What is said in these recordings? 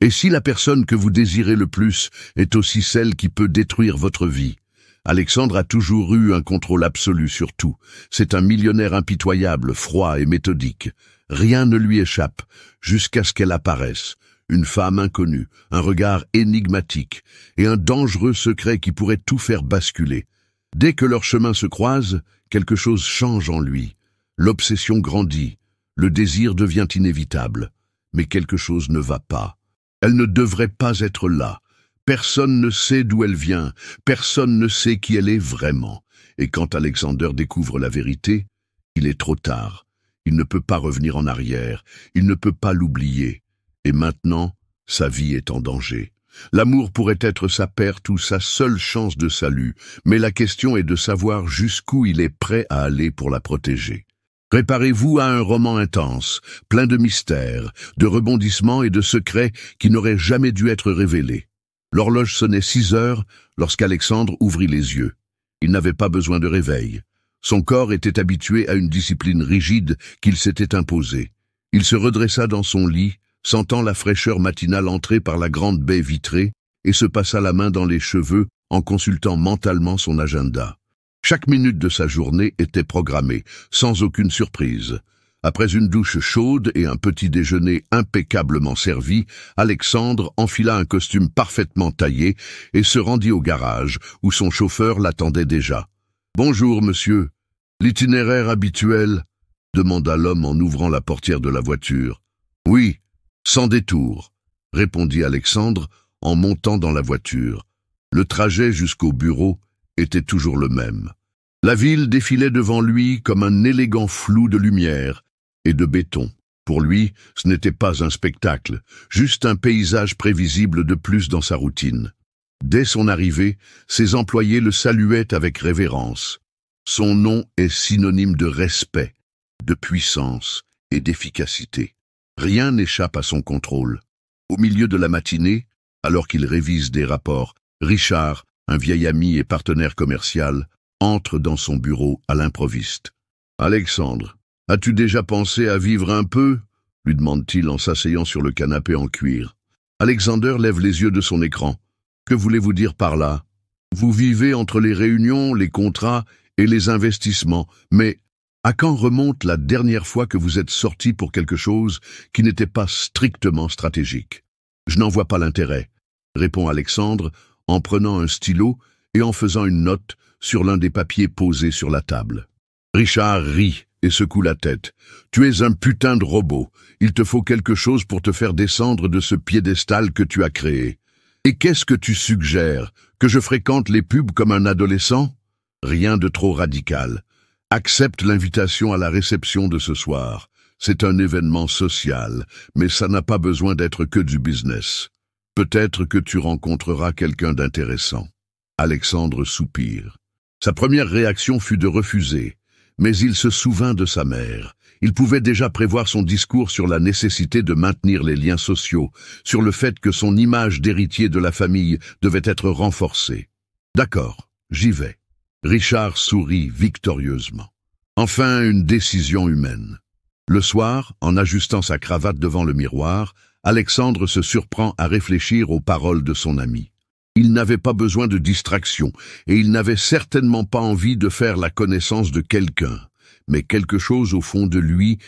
Et si la personne que vous désirez le plus est aussi celle qui peut détruire votre vie? Alexandre a toujours eu un contrôle absolu sur tout. C'est un millionnaire impitoyable, froid et méthodique. Rien ne lui échappe, jusqu'à ce qu'elle apparaisse. Une femme inconnue, un regard énigmatique et un dangereux secret qui pourrait tout faire basculer. Dès que leurs chemins se croisent, quelque chose change en lui. L'obsession grandit, le désir devient inévitable. Mais quelque chose ne va pas. Elle ne devrait pas être là. Personne ne sait d'où elle vient, personne ne sait qui elle est vraiment. Et quand Alexander découvre la vérité, il est trop tard. Il ne peut pas revenir en arrière, il ne peut pas l'oublier. Et maintenant, sa vie est en danger. L'amour pourrait être sa perte ou sa seule chance de salut, mais la question est de savoir jusqu'où il est prêt à aller pour la protéger. Préparez-vous à un roman intense, plein de mystères, de rebondissements et de secrets qui n'auraient jamais dû être révélés. L'horloge sonnait 6 heures lorsqu'Alexandre ouvrit les yeux. Il n'avait pas besoin de réveil. Son corps était habitué à une discipline rigide qu'il s'était imposée. Il se redressa dans son lit, sentant la fraîcheur matinale entrer par la grande baie vitrée, et se passa la main dans les cheveux en consultant mentalement son agenda. Chaque minute de sa journée était programmée, sans aucune surprise. Après une douche chaude et un petit déjeuner impeccablement servi, Alexandre enfila un costume parfaitement taillé et se rendit au garage, où son chauffeur l'attendait déjà. « Bonjour, monsieur. L'itinéraire habituel ?» demanda l'homme en ouvrant la portière de la voiture. « Oui, sans détour », répondit Alexandre en montant dans la voiture. Le trajet jusqu'au bureau était toujours le même. La ville défilait devant lui comme un élégant flou de lumière et de béton. Pour lui, ce n'était pas un spectacle, juste un paysage prévisible de plus dans sa routine. Dès son arrivée, ses employés le saluaient avec révérence. Son nom est synonyme de respect, de puissance et d'efficacité. Rien n'échappe à son contrôle. Au milieu de la matinée, alors qu'il révise des rapports, Richard, un vieil ami et partenaire commercial, entre dans son bureau à l'improviste. « Alexandre, as-tu déjà pensé à vivre un peu ?» lui demande-t-il en s'asseyant sur le canapé en cuir. Alexander lève les yeux de son écran. « Que voulez-vous dire par là? Vous vivez entre les réunions, les contrats et les investissements, mais à quand remonte la dernière fois que vous êtes sorti pour quelque chose qui n'était pas strictement stratégique? Je n'en vois pas l'intérêt, » répond Alexandre en prenant un stylo et en faisant une note sur l'un des papiers posés sur la table. Richard rit et secoue la tête. « Tu es un putain de robot. Il te faut quelque chose pour te faire descendre de ce piédestal que tu as créé. Et qu'est-ce que tu suggères? Que je fréquente les pubs comme un adolescent? Rien de trop radical. Accepte l'invitation à la réception de ce soir. C'est un événement social, mais ça n'a pas besoin d'être que du business. Peut-être que tu rencontreras quelqu'un d'intéressant. » Alexandre soupire. Sa première réaction fut de refuser, mais il se souvint de sa mère. Il pouvait déjà prévoir son discours sur la nécessité de maintenir les liens sociaux, sur le fait que son image d'héritier de la famille devait être renforcée. « D'accord, j'y vais. » Richard sourit victorieusement. Enfin, une décision humaine. Le soir, en ajustant sa cravate devant le miroir, Alexandre se surprend à réfléchir aux paroles de son ami. Il n'avait pas besoin de distraction, et il n'avait certainement pas envie de faire la connaissance de quelqu'un. Mais quelque chose au fond de lui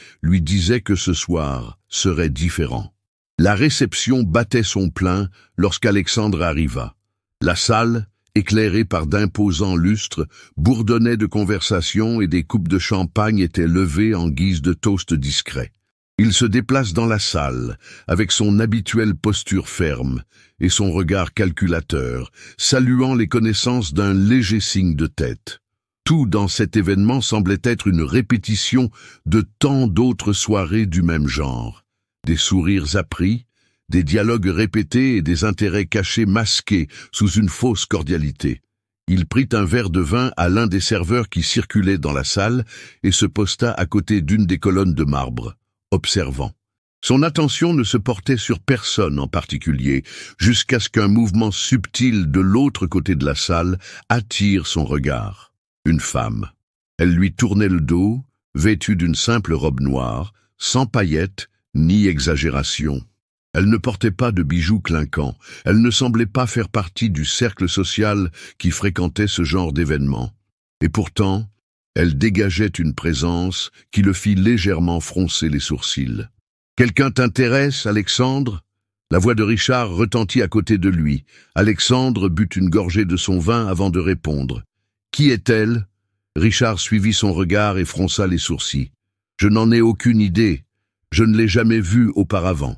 disait que ce soir serait différent. La réception battait son plein lorsqu'Alexandre arriva. La salle, éclairée par d'imposants lustres, bourdonnait de conversations et des coupes de champagne étaient levées en guise de toast discret. Il se déplace dans la salle, avec son habituelle posture ferme et son regard calculateur, saluant les connaissances d'un léger signe de tête. Tout dans cet événement semblait être une répétition de tant d'autres soirées du même genre. Des sourires appris, des dialogues répétés et des intérêts cachés masqués sous une fausse cordialité. Il prit un verre de vin à l'un des serveurs qui circulaient dans la salle et se posta à côté d'une des colonnes de marbre, observant. Son attention ne se portait sur personne en particulier, jusqu'à ce qu'un mouvement subtil de l'autre côté de la salle attire son regard. Une femme. Elle lui tournait le dos, vêtue d'une simple robe noire, sans paillettes ni exagération. Elle ne portait pas de bijoux clinquants, elle ne semblait pas faire partie du cercle social qui fréquentait ce genre d'événement. Et pourtant, elle dégageait une présence qui le fit légèrement froncer les sourcils. « Quelqu'un t'intéresse, Alexandre ?» La voix de Richard retentit à côté de lui. Alexandre but une gorgée de son vin avant de répondre. « Qui est-elle » Richard suivit son regard et fronça les sourcils. « Je n'en ai aucune idée. Je ne l'ai jamais vue auparavant.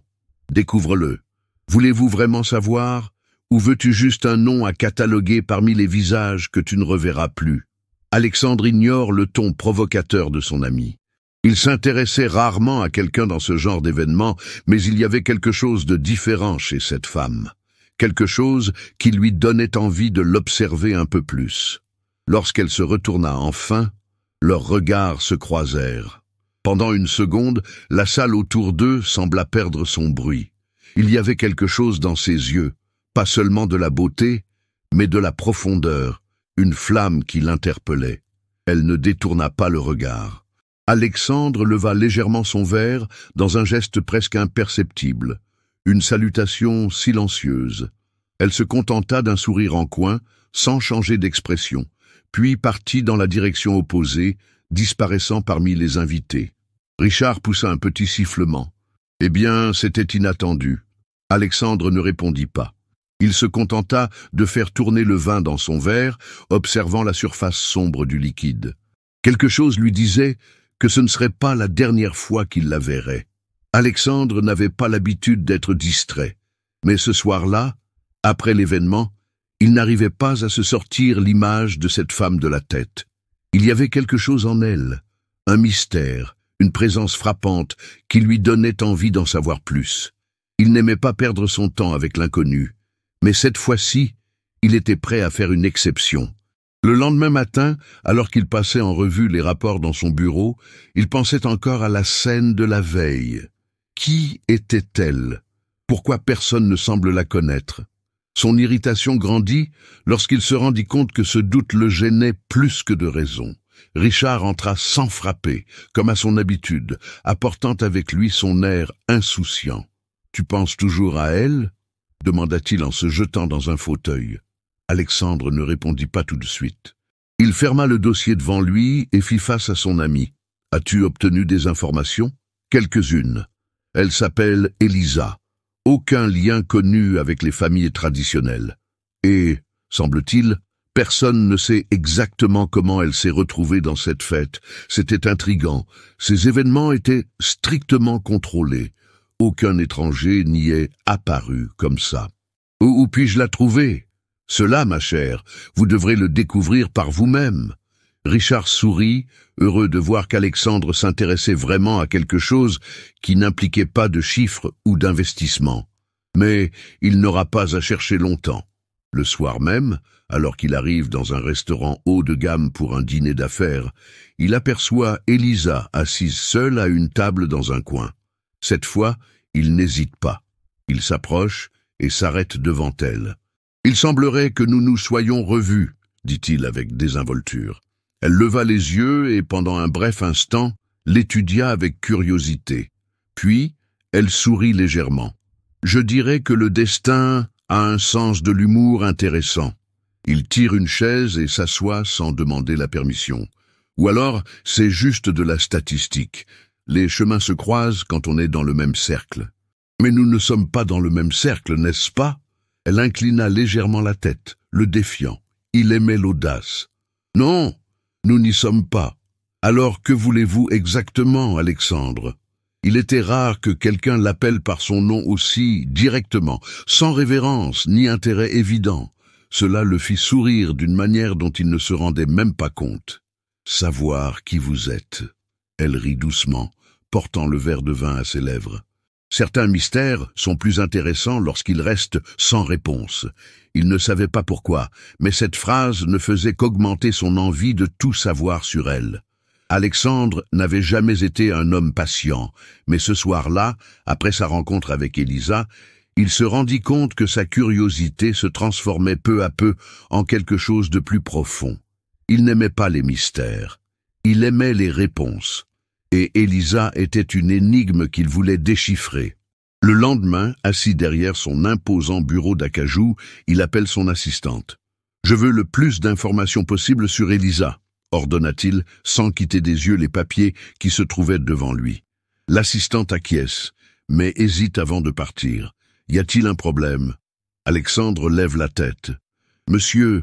Découvre-le. Voulez-vous vraiment savoir? Ou veux-tu juste un nom à cataloguer parmi les visages que tu ne reverras plus ?» Alexandre ignore le ton provocateur de son ami. Il s'intéressait rarement à quelqu'un dans ce genre d'événement, mais il y avait quelque chose de différent chez cette femme. Quelque chose qui lui donnait envie de l'observer un peu plus. Lorsqu'elle se retourna enfin, leurs regards se croisèrent. Pendant une seconde, la salle autour d'eux sembla perdre son bruit. Il y avait quelque chose dans ses yeux, pas seulement de la beauté, mais de la profondeur, une flamme qui l'interpellait. Elle ne détourna pas le regard. Alexandre leva légèrement son verre dans un geste presque imperceptible, une salutation silencieuse. Elle se contenta d'un sourire en coin, sans changer d'expression, puis partit dans la direction opposée, disparaissant parmi les invités. Richard poussa un petit sifflement. Eh bien, c'était inattendu. Alexandre ne répondit pas. Il se contenta de faire tourner le vin dans son verre, observant la surface sombre du liquide. Quelque chose lui disait que ce ne serait pas la dernière fois qu'il la verrait. Alexandre n'avait pas l'habitude d'être distrait, mais ce soir-là, après l'événement, il n'arrivait pas à se sortir l'image de cette femme de la tête. Il y avait quelque chose en elle, un mystère, une présence frappante qui lui donnait envie d'en savoir plus. Il n'aimait pas perdre son temps avec l'inconnu, mais cette fois-ci, il était prêt à faire une exception. Le lendemain matin, alors qu'il passait en revue les rapports dans son bureau, il pensait encore à la scène de la veille. Qui était-elle? Pourquoi personne ne semble la connaître? Son irritation grandit lorsqu'il se rendit compte que ce doute le gênait plus que de raison. Richard entra sans frapper, comme à son habitude, apportant avec lui son air insouciant. « Tu penses toujours à elle ?» demanda-t-il en se jetant dans un fauteuil. Alexandre ne répondit pas tout de suite. Il ferma le dossier devant lui et fit face à son ami. « As-tu obtenu des informations ?»« Quelques-unes. Elle s'appelle Elisa. Aucun lien connu avec les familles traditionnelles. Et, semble-t-il, personne ne sait exactement comment elle s'est retrouvée dans cette fête. C'était intriguant. Ces événements étaient strictement contrôlés. Aucun étranger n'y est apparu comme ça. Où puis-je la trouver ? Cela, ma chère, vous devrez le découvrir par vous-même. » Richard sourit, heureux de voir qu'Alexandre s'intéressait vraiment à quelque chose qui n'impliquait pas de chiffres ou d'investissement. Mais il n'aura pas à chercher longtemps. Le soir même, alors qu'il arrive dans un restaurant haut de gamme pour un dîner d'affaires, il aperçoit Elisa assise seule à une table dans un coin. Cette fois, il n'hésite pas. Il s'approche et s'arrête devant elle. « Il semblerait que nous nous soyons revus, » dit-il avec désinvolture. Elle leva les yeux et, pendant un bref instant, l'étudia avec curiosité. Puis, elle sourit légèrement. « Je dirais que le destin a un sens de l'humour intéressant. » Il tire une chaise et s'assoit sans demander la permission. Ou alors, c'est juste de la statistique. Les chemins se croisent quand on est dans le même cercle. « Mais nous ne sommes pas dans le même cercle, n'est-ce pas ?» Elle inclina légèrement la tête, le défiant. Il aimait l'audace. « Non, nous n'y sommes pas. Alors que voulez-vous exactement, Alexandre ?» Il était rare que quelqu'un l'appelle par son nom aussi directement, sans révérence ni intérêt évident. Cela le fit sourire d'une manière dont il ne se rendait même pas compte. « Savoir qui vous êtes. » Elle rit doucement, portant le verre de vin à ses lèvres. Certains mystères sont plus intéressants lorsqu'ils restent sans réponse. Il ne savait pas pourquoi, mais cette phrase ne faisait qu'augmenter son envie de tout savoir sur elle. Alexandre n'avait jamais été un homme patient, mais ce soir-là, après sa rencontre avec Elisa, il se rendit compte que sa curiosité se transformait peu à peu en quelque chose de plus profond. Il n'aimait pas les mystères, il aimait les réponses. Et Elisa était une énigme qu'il voulait déchiffrer. Le lendemain, assis derrière son imposant bureau d'acajou, il appelle son assistante. « Je veux le plus d'informations possible sur Elisa », ordonna-t-il, sans quitter des yeux les papiers qui se trouvaient devant lui. L'assistante acquiesce, mais hésite avant de partir. Y a-t-il un problème? Alexandre lève la tête. « Monsieur,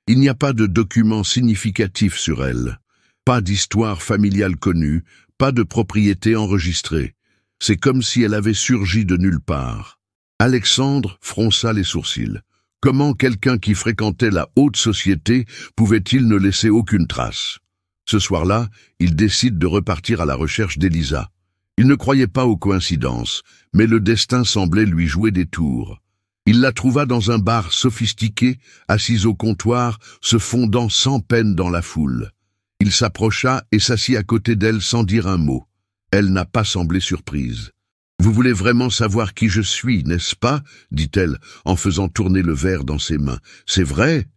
il n'y a pas de documents significatifs sur elle. Pas d'histoire familiale connue, pas de propriété enregistrée. C'est comme si elle avait surgi de nulle part. » Alexandre fronça les sourcils. Comment quelqu'un qui fréquentait la haute société pouvait-il ne laisser aucune trace? Ce soir-là, il décide de repartir à la recherche d'Elisa. Il ne croyait pas aux coïncidences, mais le destin semblait lui jouer des tours. Il la trouva dans un bar sophistiqué, assise au comptoir, se fondant sans peine dans la foule. Il s'approcha et s'assit à côté d'elle sans dire un mot. Elle n'a pas semblé surprise. « Vous voulez vraiment savoir qui je suis, n'est-ce pas ?» dit-elle, en faisant tourner le verre dans ses mains. « C'est vrai?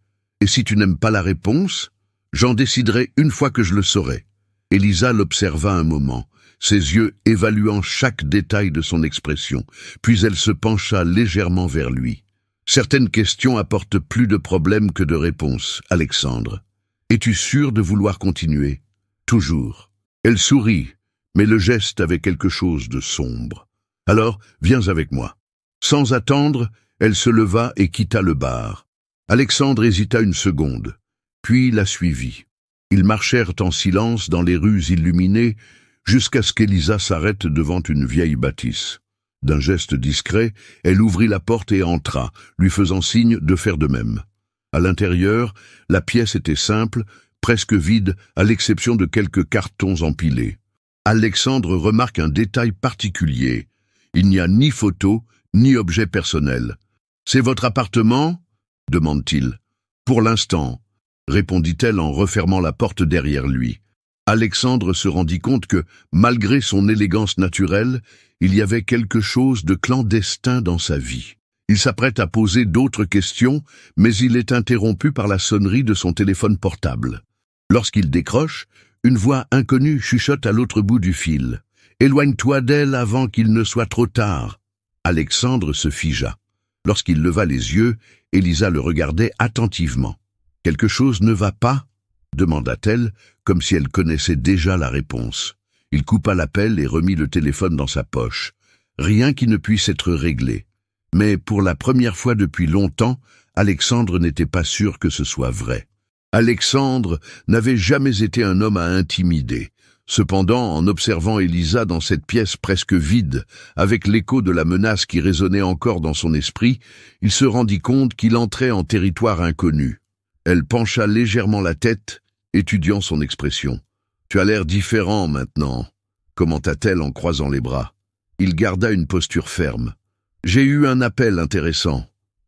Et si tu n'aimes pas la réponse? J'en déciderai une fois que je le saurai. » Elisa l'observa un moment, ses yeux évaluant chaque détail de son expression, puis elle se pencha légèrement vers lui. « Certaines questions apportent plus de problèmes que de réponses, Alexandre. Es-tu sûr de vouloir continuer? » « Toujours. » Elle sourit, mais le geste avait quelque chose de sombre. « Alors, viens avec moi. » Sans attendre, elle se leva et quitta le bar. Alexandre hésita une seconde, puis la suivit. Ils marchèrent en silence dans les rues illuminées jusqu'à ce qu'Elisa s'arrête devant une vieille bâtisse. D'un geste discret, elle ouvrit la porte et entra, lui faisant signe de faire de même. À l'intérieur, la pièce était simple, presque vide, à l'exception de quelques cartons empilés. Alexandre remarque un détail particulier. Il n'y a ni photo, ni objet personnel. « C'est votre appartement ?» demande-t-il. « Pour l'instant », répondit-elle en refermant la porte derrière lui. Alexandre se rendit compte que, malgré son élégance naturelle, il y avait quelque chose de clandestin dans sa vie. Il s'apprête à poser d'autres questions, mais il est interrompu par la sonnerie de son téléphone portable. Lorsqu'il décroche, une voix inconnue chuchote à l'autre bout du fil. « Éloigne-toi d'elle avant qu'il ne soit trop tard. » Alexandre se figea. Lorsqu'il leva les yeux, Elisa le regardait attentivement. « Quelque chose ne va pas ?» demanda-t-elle, comme si elle connaissait déjà la réponse. Il coupa l'appel et remit le téléphone dans sa poche. Rien qui ne puisse être réglé. Mais pour la première fois depuis longtemps, Alexandre n'était pas sûr que ce soit vrai. Alexandre n'avait jamais été un homme à intimider. Cependant, en observant Elisa dans cette pièce presque vide, avec l'écho de la menace qui résonnait encore dans son esprit, il se rendit compte qu'il entrait en territoire inconnu. Elle pencha légèrement la tête, étudiant son expression. « Tu as l'air différent maintenant », commenta-t-elle en croisant les bras. Il garda une posture ferme. « J'ai eu un appel intéressant. »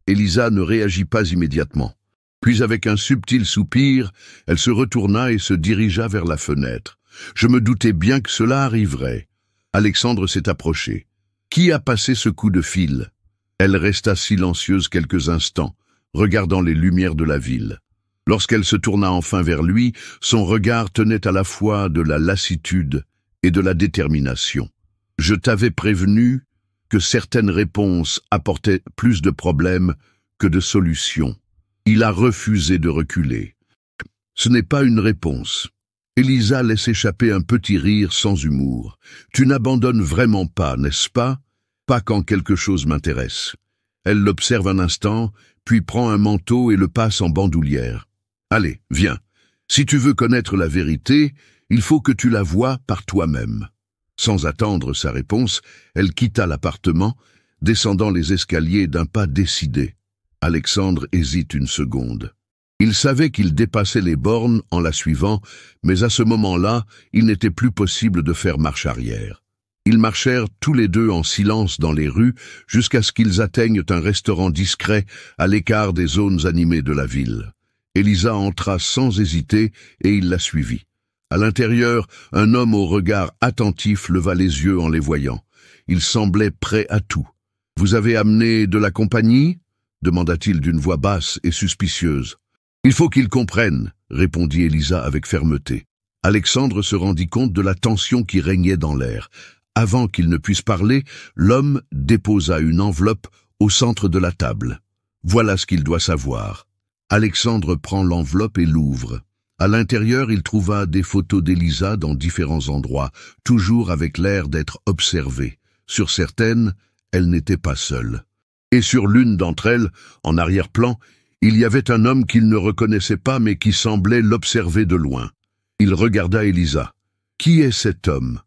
Elisa ne réagit pas immédiatement. Puis avec un subtil soupir, elle se retourna et se dirigea vers la fenêtre. Je me doutais bien que cela arriverait. Alexandre s'est approché. Qui a passé ce coup de fil? Elle resta silencieuse quelques instants, regardant les lumières de la ville. Lorsqu'elle se tourna enfin vers lui, son regard tenait à la fois de la lassitude et de la détermination. Je t'avais prévenu que certaines réponses apportaient plus de problèmes que de solutions. Il a refusé de reculer. Ce n'est pas une réponse. Elisa laisse échapper un petit rire sans humour. Tu n'abandonnes vraiment pas, n'est-ce pas? Pas quand quelque chose m'intéresse. Elle l'observe un instant, puis prend un manteau et le passe en bandoulière. Allez, viens. Si tu veux connaître la vérité, il faut que tu la voies par toi-même. Sans attendre sa réponse, elle quitta l'appartement, descendant les escaliers d'un pas décidé. Alexandre hésite une seconde. Il savait qu'il dépassait les bornes en la suivant, mais à ce moment-là, il n'était plus possible de faire marche arrière. Ils marchèrent tous les deux en silence dans les rues jusqu'à ce qu'ils atteignent un restaurant discret à l'écart des zones animées de la ville. Elisa entra sans hésiter et il la suivit. À l'intérieur, un homme au regard attentif leva les yeux en les voyant. Il semblait prêt à tout. « Vous avez amené de la compagnie ?» demanda-t-il d'une voix basse et suspicieuse. « Il faut qu'ils comprennent », répondit Elisa avec fermeté. Alexandre se rendit compte de la tension qui régnait dans l'air. Avant qu'il ne puisse parler, l'homme déposa une enveloppe au centre de la table. Voilà ce qu'il doit savoir. Alexandre prend l'enveloppe et l'ouvre. À l'intérieur, il trouva des photos d'Elisa dans différents endroits, toujours avec l'air d'être observée. Sur certaines, elle n'était pas seule. Et sur l'une d'entre elles, en arrière-plan, il y avait un homme qu'il ne reconnaissait pas mais qui semblait l'observer de loin. Il regarda Elisa. « Qui est cet homme ?»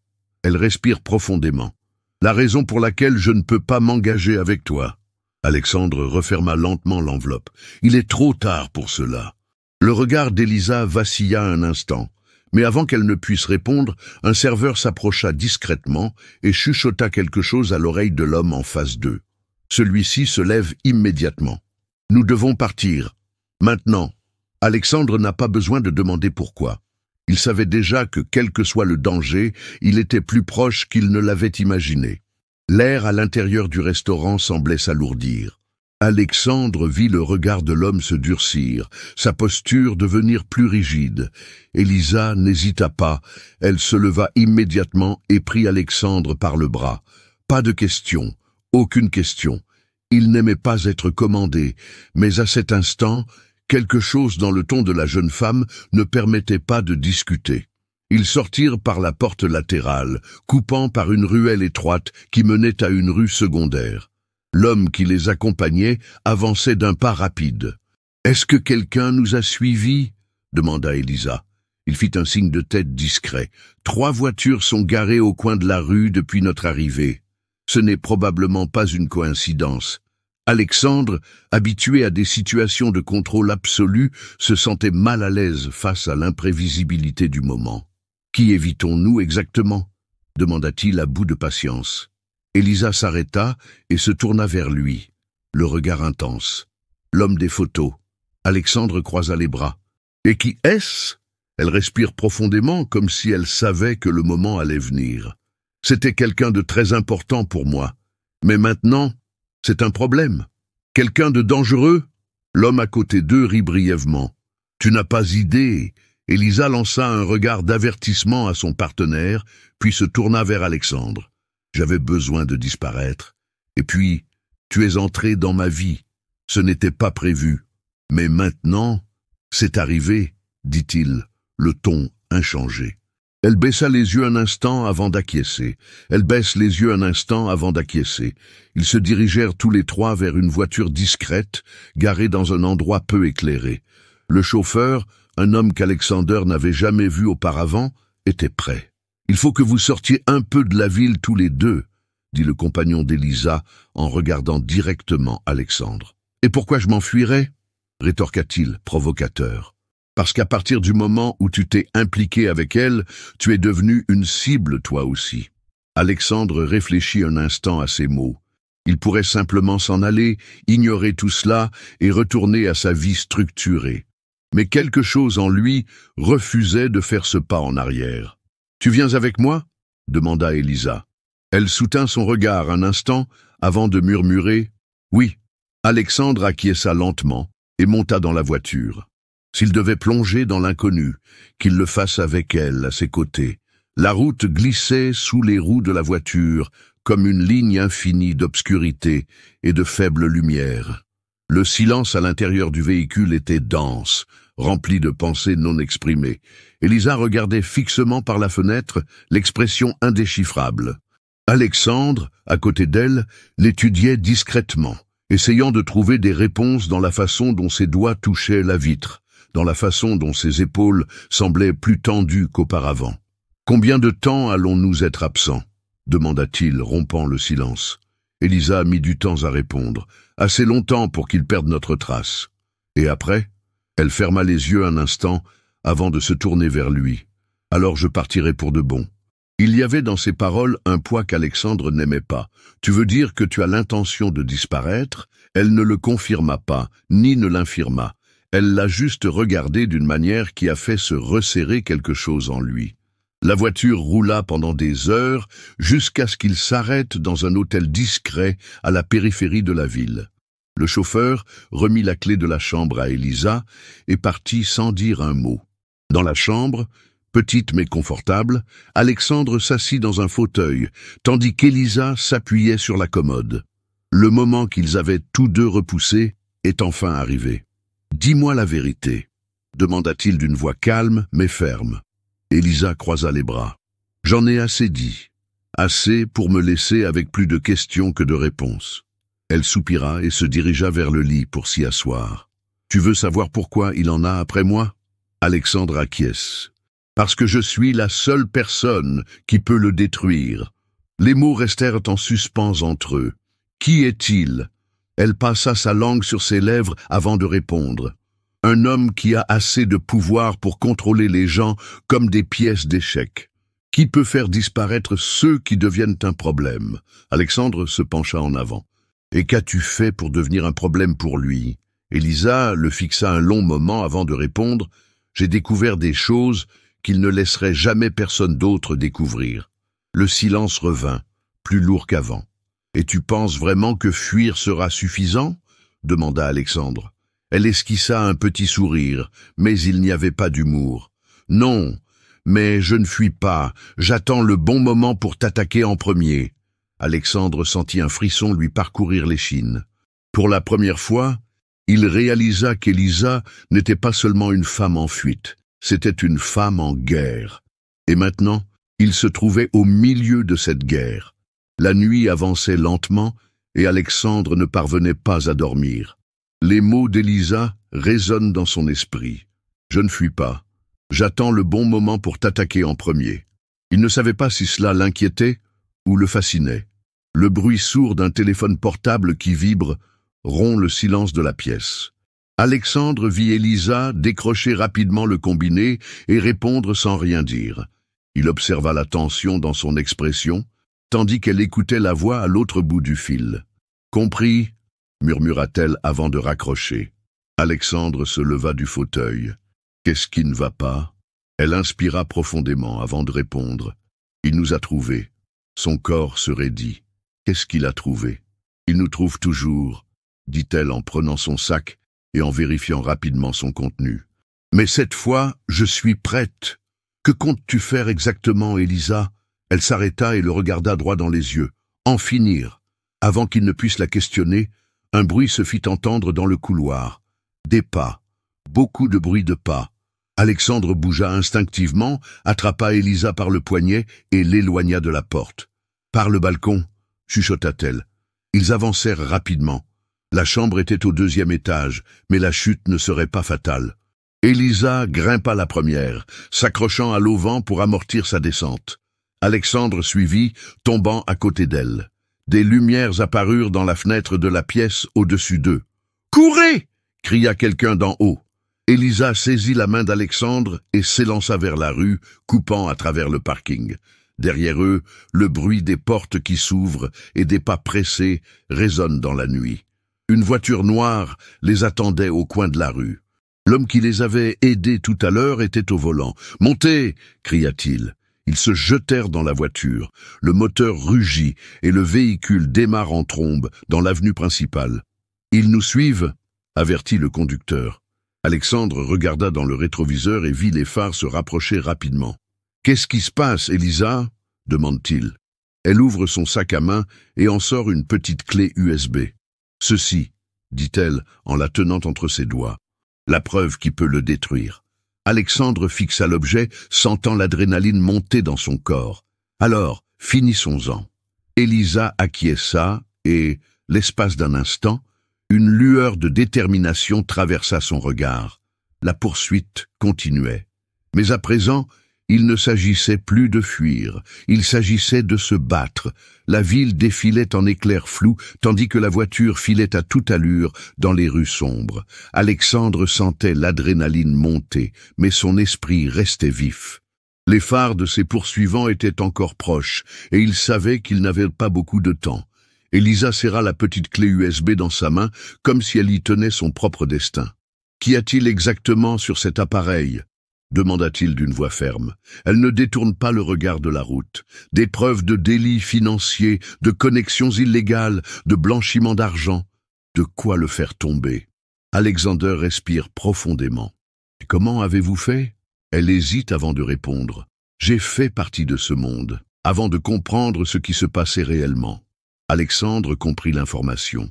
Elle respire profondément. « La raison pour laquelle je ne peux pas m'engager avec toi. » Alexandre referma lentement l'enveloppe. « Il est trop tard pour cela. » Le regard d'Elisa vacilla un instant, mais avant qu'elle ne puisse répondre, un serveur s'approcha discrètement et chuchota quelque chose à l'oreille de l'homme en face d'eux. Celui-ci se lève immédiatement. « Nous devons partir. Maintenant. » Alexandre n'a pas besoin de demander pourquoi. Il savait déjà que, quel que soit le danger, il était plus proche qu'il ne l'avait imaginé. L'air à l'intérieur du restaurant semblait s'alourdir. Alexandre vit le regard de l'homme se durcir, sa posture devenir plus rigide. Elisa n'hésita pas, elle se leva immédiatement et prit Alexandre par le bras. Pas de question, aucune question. Il n'aimait pas être commandé, mais à cet instant, quelque chose dans le ton de la jeune femme ne permettait pas de discuter. Ils sortirent par la porte latérale, coupant par une ruelle étroite qui menait à une rue secondaire. L'homme qui les accompagnait avançait d'un pas rapide. « Est-ce que quelqu'un nous a suivis ?» demanda Elisa. Il fit un signe de tête discret. « 3 voitures sont garées au coin de la rue depuis notre arrivée. Ce n'est probablement pas une coïncidence. » Alexandre, habitué à des situations de contrôle absolu, se sentait mal à l'aise face à l'imprévisibilité du moment. « Qui évitons-nous exactement ?» demanda-t-il à bout de patience. Elisa s'arrêta et se tourna vers lui, le regard intense. L'homme des photos. Alexandre croisa les bras. « Et qui est-ce » Elle respire profondément, comme si elle savait que le moment allait venir. « C'était quelqu'un de très important pour moi. Mais maintenant, c'est un problème. Quelqu'un de dangereux ?» L'homme à côté d'eux rit brièvement. « Tu n'as pas idée » Elisa lança un regard d'avertissement à son partenaire, puis se tourna vers Alexandre. « J'avais besoin de disparaître. Et puis, tu es entré dans ma vie. Ce n'était pas prévu. Mais maintenant, c'est arrivé, dit-il, le ton inchangé. » Elle baissa les yeux un instant avant d'acquiescer. Elle baisse les yeux un instant avant d'acquiescer. Ils se dirigèrent tous les 3 vers une voiture discrète, garée dans un endroit peu éclairé. Le chauffeur, un homme qu'Alexandre n'avait jamais vu auparavant, était prêt. « Il faut que vous sortiez un peu de la ville tous les 2, dit le compagnon d'Elisa en regardant directement Alexandre. « Et pourquoi je m'enfuirais » rétorqua-t-il, provocateur. « Parce qu'à partir du moment où tu t'es impliqué avec elle, tu es devenu une cible toi aussi. » Alexandre réfléchit un instant à ces mots. Il pourrait simplement s'en aller, ignorer tout cela et retourner à sa vie structurée. Mais quelque chose en lui refusait de faire ce pas en arrière. « Tu viens avec moi ?» demanda Elisa. Elle soutint son regard un instant avant de murmurer « Oui ». Alexandre acquiesça lentement et monta dans la voiture. S'il devait plonger dans l'inconnu, qu'il le fasse avec elle, à ses côtés. La route glissait sous les roues de la voiture, comme une ligne infinie d'obscurité et de faible lumière. Le silence à l'intérieur du véhicule était dense, rempli de pensées non exprimées. Elisa regardait fixement par la fenêtre, l'expression indéchiffrable. Alexandre, à côté d'elle, l'étudiait discrètement, essayant de trouver des réponses dans la façon dont ses doigts touchaient la vitre, dans la façon dont ses épaules semblaient plus tendues qu'auparavant. « Combien de temps allons-nous être absents ?» demanda-t-il, rompant le silence. Elisa mit du temps à répondre, assez longtemps pour qu'il perde notre trace. Et après, elle ferma les yeux un instant avant de se tourner vers lui. « Alors je partirai pour de bon. » Il y avait dans ses paroles un poids qu'Alexandre n'aimait pas. « Tu veux dire que tu as l'intention de disparaître ?» Elle ne le confirma pas, ni ne l'infirma. Elle l'a juste regardé d'une manière qui a fait se resserrer quelque chose en lui. La voiture roula pendant des heures jusqu'à ce qu'il s'arrête dans un hôtel discret à la périphérie de la ville. Le chauffeur remit la clé de la chambre à Elisa et partit sans dire un mot. Dans la chambre, Petite mais confortable, Alexandre s'assit dans un fauteuil, tandis qu'Elisa s'appuyait sur la commode. Le moment qu'ils avaient tous deux repoussé est enfin arrivé. « Dis-moi la vérité », demanda-t-il d'une voix calme mais ferme. Elisa croisa les bras. « J'en ai assez dit. Assez pour me laisser avec plus de questions que de réponses. » Elle soupira et se dirigea vers le lit pour s'y asseoir. « Tu veux savoir pourquoi il en a après moi ?» Alexandre acquiesce. « Parce que je suis la seule personne qui peut le détruire. » Les mots restèrent en suspens entre eux. « Qui est-il » Elle passa sa langue sur ses lèvres avant de répondre. « Un homme qui a assez de pouvoir pour contrôler les gens comme des pièces d'échecs. Qui peut faire disparaître ceux qui deviennent un problème ?» Alexandre se pencha en avant. « Et qu'as-tu fait pour devenir un problème pour lui ?» Elisa le fixa un long moment avant de répondre. « J'ai découvert des choses qu'il ne laisserait jamais personne d'autre découvrir. » Le silence revint, plus lourd qu'avant. « Et tu penses vraiment que fuir sera suffisant ?» demanda Alexandre. Elle esquissa un petit sourire, mais il n'y avait pas d'humour. « Non, mais je ne fuis pas, j'attends le bon moment pour t'attaquer en premier. » Alexandre sentit un frisson lui parcourir l'échine. Pour la première fois, il réalisa qu'Elisa n'était pas seulement une femme en fuite, c'était une femme en guerre. Et maintenant, il se trouvait au milieu de cette guerre. La nuit avançait lentement et Alexandre ne parvenait pas à dormir. Les mots d'Elisa résonnent dans son esprit. « Je ne fuis pas. J'attends le bon moment pour t'attaquer en premier. » Il ne savait pas si cela l'inquiétait ou le fascinait. Le bruit sourd d'un téléphone portable qui vibre rompt le silence de la pièce. Alexandre vit Elisa décrocher rapidement le combiné et répondre sans rien dire. Il observa la tension dans son expression, tandis qu'elle écoutait la voix à l'autre bout du fil. « Compris » murmura-t-elle avant de raccrocher. Alexandre se leva du fauteuil. « Qu'est-ce qui ne va pas ?» Elle inspira profondément avant de répondre. « Il nous a trouvés. » Son corps se raidit. « Qu'est-ce qu'il a trouvé ?»« Il nous trouve toujours, » dit-elle en prenant son sac et en vérifiant rapidement son contenu. « Mais cette fois, je suis prête. Que comptes-tu faire exactement, Elisa ?» Elle s'arrêta et le regarda droit dans les yeux. « En finir !» Avant qu'il ne puisse la questionner, un bruit se fit entendre dans le couloir. Des pas. Beaucoup de bruit de pas. Alexandre bougea instinctivement, attrapa Elisa par le poignet et l'éloigna de la porte. « Par le balcon !» chuchota-t-elle. Ils avancèrent rapidement. La chambre était au 2e étage, mais la chute ne serait pas fatale. Elisa grimpa la première, s'accrochant à l'auvent pour amortir sa descente. Alexandre suivit, tombant à côté d'elle. Des lumières apparurent dans la fenêtre de la pièce au-dessus d'eux. « Courez !» cria quelqu'un d'en haut. Elisa saisit la main d'Alexandre et s'élança vers la rue, coupant à travers le parking. Derrière eux, le bruit des portes qui s'ouvrent et des pas pressés résonne dans la nuit. Une voiture noire les attendait au coin de la rue. L'homme qui les avait aidés tout à l'heure était au volant. « Montez !» cria-t-il. Ils se jetèrent dans la voiture. Le moteur rugit et le véhicule démarre en trombe dans l'avenue principale. « Ils nous suivent ?» avertit le conducteur. Alexandre regarda dans le rétroviseur et vit les phares se rapprocher rapidement. « Qu'est-ce qui se passe, Elisa ?» demande-t-il. Elle ouvre son sac à main et en sort une petite clé USB. « Ceci, » dit-elle en la tenant entre ses doigts. « La preuve qui peut le détruire. » Alexandre fixa l'objet, sentant l'adrénaline monter dans son corps. « Alors, finissons-en. » Elisa acquiesça et, l'espace d'un instant, une lueur de détermination traversa son regard. La poursuite continuait. Mais à présent, il ne s'agissait plus de fuir, il s'agissait de se battre. La ville défilait en éclairs flous, tandis que la voiture filait à toute allure dans les rues sombres. Alexandre sentait l'adrénaline monter, mais son esprit restait vif. Les phares de ses poursuivants étaient encore proches, et il savait qu'il n'avait pas beaucoup de temps. Elisa serra la petite clé USB dans sa main, comme si elle y tenait son propre destin. « Qu'y a-t-il exactement sur cet appareil ?» demanda-t-il d'une voix ferme. Elle ne détourne pas le regard de la route. Des preuves de délits financiers, de connexions illégales, de blanchiment d'argent. De quoi le faire tomber? Alexander respire profondément. « Comment avez-vous fait » Elle hésite avant de répondre. J'ai fait partie de ce monde, avant de comprendre ce qui se passait réellement. Alexandre comprit l'information.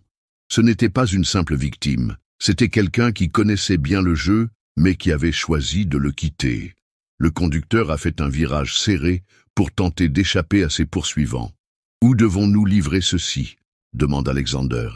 Ce n'était pas une simple victime, c'était quelqu'un qui connaissait bien le jeu, mais qui avait choisi de le quitter. Le conducteur a fait un virage serré pour tenter d'échapper à ses poursuivants. « Où devons-nous livrer ceci ?» demande Alexander.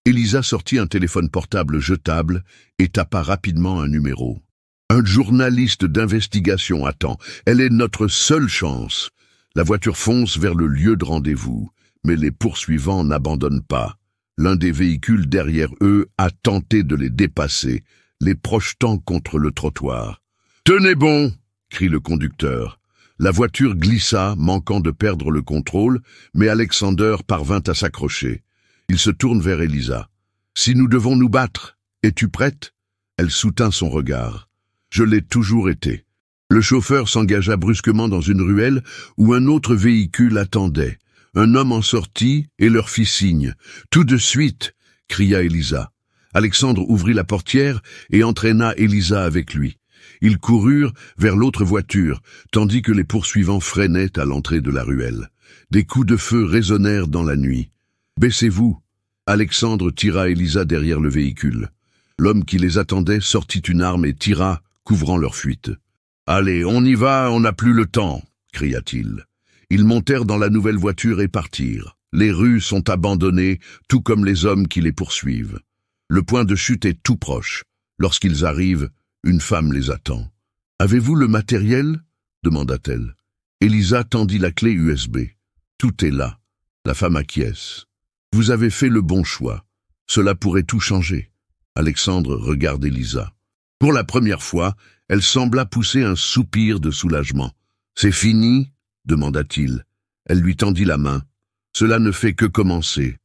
Elisa sortit un téléphone portable jetable et tapa rapidement un numéro. « Un journaliste d'investigation attend. Elle est notre seule chance. » La voiture fonce vers le lieu de rendez-vous, mais les poursuivants n'abandonnent pas. L'un des véhicules derrière eux a tenté de les dépasser, les projetant contre le trottoir. « Tenez bon !» crie le conducteur. La voiture glissa, manquant de perdre le contrôle, mais Alexander parvint à s'accrocher. Il se tourne vers Elisa. « Si nous devons nous battre, es-tu prête ?» Elle soutint son regard. « Je l'ai toujours été. » Le chauffeur s'engagea brusquement dans une ruelle où un autre véhicule attendait. Un homme en sortit et leur fit signe. « Tout de suite !» cria Elisa. Alexandre ouvrit la portière et entraîna Elisa avec lui. Ils coururent vers l'autre voiture, tandis que les poursuivants freinaient à l'entrée de la ruelle. Des coups de feu résonnèrent dans la nuit. « Baissez-vous !» Alexandre tira Elisa derrière le véhicule. L'homme qui les attendait sortit une arme et tira, couvrant leur fuite. « Allez, on y va, on n'a plus le temps !» cria-t-il. Ils montèrent dans la nouvelle voiture et partirent. Les rues sont abandonnées, tout comme les hommes qui les poursuivent. Le point de chute est tout proche. Lorsqu'ils arrivent, une femme les attend. « Avez-vous le matériel ?» demanda-t-elle. Elisa tendit la clé USB. « Tout est là. » La femme acquiesce. « Vous avez fait le bon choix. Cela pourrait tout changer. » Alexandre regarde Elisa. Pour la première fois, elle sembla pousser un soupir de soulagement. « C'est fini ?» demanda-t-il. Elle lui tendit la main. « Cela ne fait que commencer.